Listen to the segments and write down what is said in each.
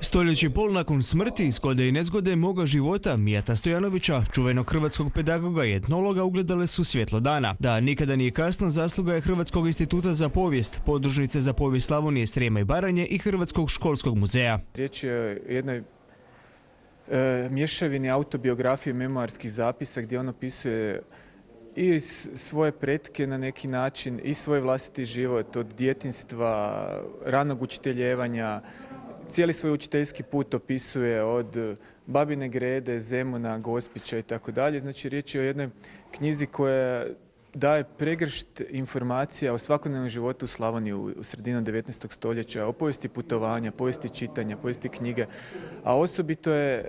Stoljeće i pol nakon smrti, zgode i nezgode moga života Mijata Stojanovića, čuvenog hrvatskog pedagoga i etnologa, ugledale su svjetlo dana. Da nikada nije kasno zasluga je Hrvatskog instituta za povijest, podružnice za povijest Slavonije, Srijema i Baranje i Hrvatskog školskog muzeja. Riječ je o jednoj mješavini autobiografije memoarskih zapisa gdje on opisuje i svoje pretke na neki način i svoj vlastiti život od djetinjstva, ranog učiteljevanja. Cijeli svoj učiteljski put opisuje od Babine Grede, Zemuna, Gospića i tako dalje. Znači riječ je o jednoj knjizi koja daje pregršt informacija o svakodnevnom životu u Slavoniji u sredinom 19. stoljeća, o povijesti putovanja, povijesti čitanja, povijesti knjige, a osobito je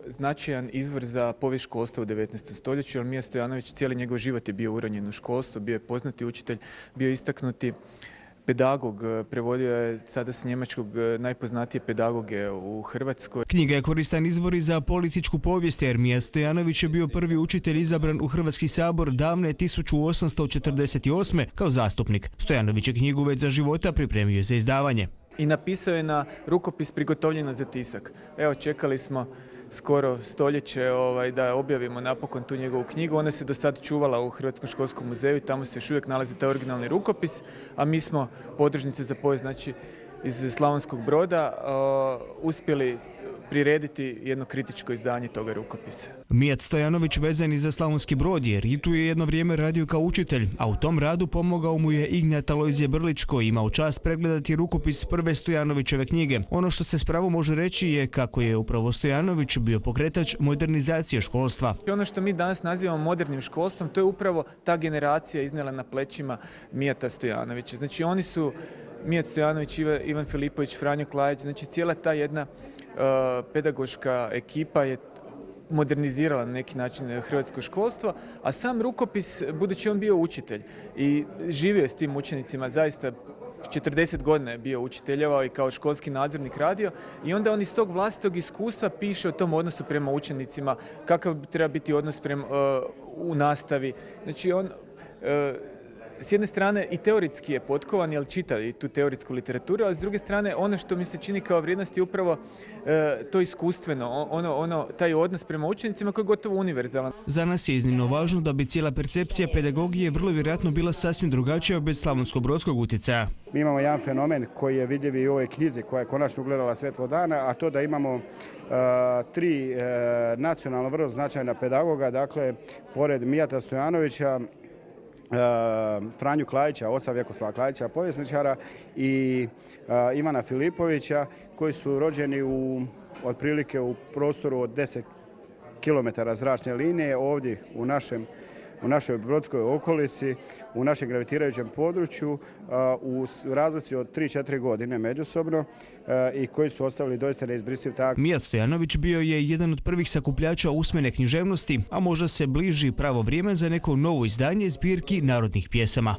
značajan izvor za povijest školstva u 19. stoljeću, jer Mija Stojanović cijeli njegov život je bio uronjen u školstvo, bio je poznati učitelj, bio je istaknuti pedagog, prevodio je sada s njemačkog najpoznatije pedagoge u Hrvatskoj. Knjiga je koristan izvor i za političku povijest, jer Mija Stojanović je bio prvi učitelj izabran u Hrvatski sabor davne 1848. kao zastupnik. Stojanović je knjigu već za života pripremio za izdavanje. I napisao je na rukopis prigotovljeno za tisak. Evo, čekali smo skoro stoljeće da objavimo napokon tu njegovu knjigu. Ona se do sad čuvala u Hrvatskom školskom muzeju i tamo se još uvijek nalazi taj originalni rukopis, a mi smo podružnice za povijest, znači iz Slavonskog Broda, uspjeli prirediti jedno kritičko izdanje toga rukopisa. Mijat Stojanović vezan je za Slavonski Brod, jer i tu je jedno vrijeme radio kao učitelj, a u tom radu pomogao mu je Ignjat Alojzije Brlić, koji imao čast pregledati rukopis prve Stojanovićeve knjige. Ono što se s pravom može reći je kako je upravo Stojanović bio pokretač modernizacije školstva. Ono što mi danas nazivamo modernim školstvom, to je upravo ta generacija iznijela na plećima Mijata Stojanovića. Znači oni su Mijat Stojanović, Ivan Filipović, Franjo Klajić, znači cijela ta jedna pedagoška ekipa je modernizirala na neki način hrvatsko školstvo, a sam rukopis, budući on bio učitelj i živio je s tim učenicima, zaista 40 godina je bio učiteljevao i kao školski nadzornik radio, i onda on iz tog vlastitog iskustva piše o tom odnosu prema učenicima, kakav treba biti odnos u nastavi. Znači on s jedne strane i teoretski je potkovan, jer čita i tu teoretsku literaturu, a s druge strane ono što mi se čini kao vrijednost je upravo to iskustveno, taj odnos prema učenicima koji je gotovo univerzalan. Za nas je iznimno važno da bi cijela percepcija pedagogije vrlo vjerojatno bila sasvim drugačija bez slavonsko-brodskog utjecaja. Mi imamo jedan fenomen koji je vidljiv i u ovoj knjizi koja je konačno ugledala svjetlo dana, a to da imamo tri nacionalno vrlo značajna pedagoga, dakle, pored Mijata Stojanovića, Franju Klajića, oca Vjekoslava Klajića, povjesničara, i Ivana Filipovića, koji su rođeni otprilike u prostoru od 10 km zračne linije, ovdje u našoj brodskoj okolici, u našem gravitirajućem području, u razlici od 3-4 godine međusobno, i koji su ostavili doista neizbrisiv trag. Mijat Stojanović bio je jedan od prvih sakupljača usmene književnosti, a možda se bliži pravo vrijeme za neko novo izdanje zbirki narodnih pjesama.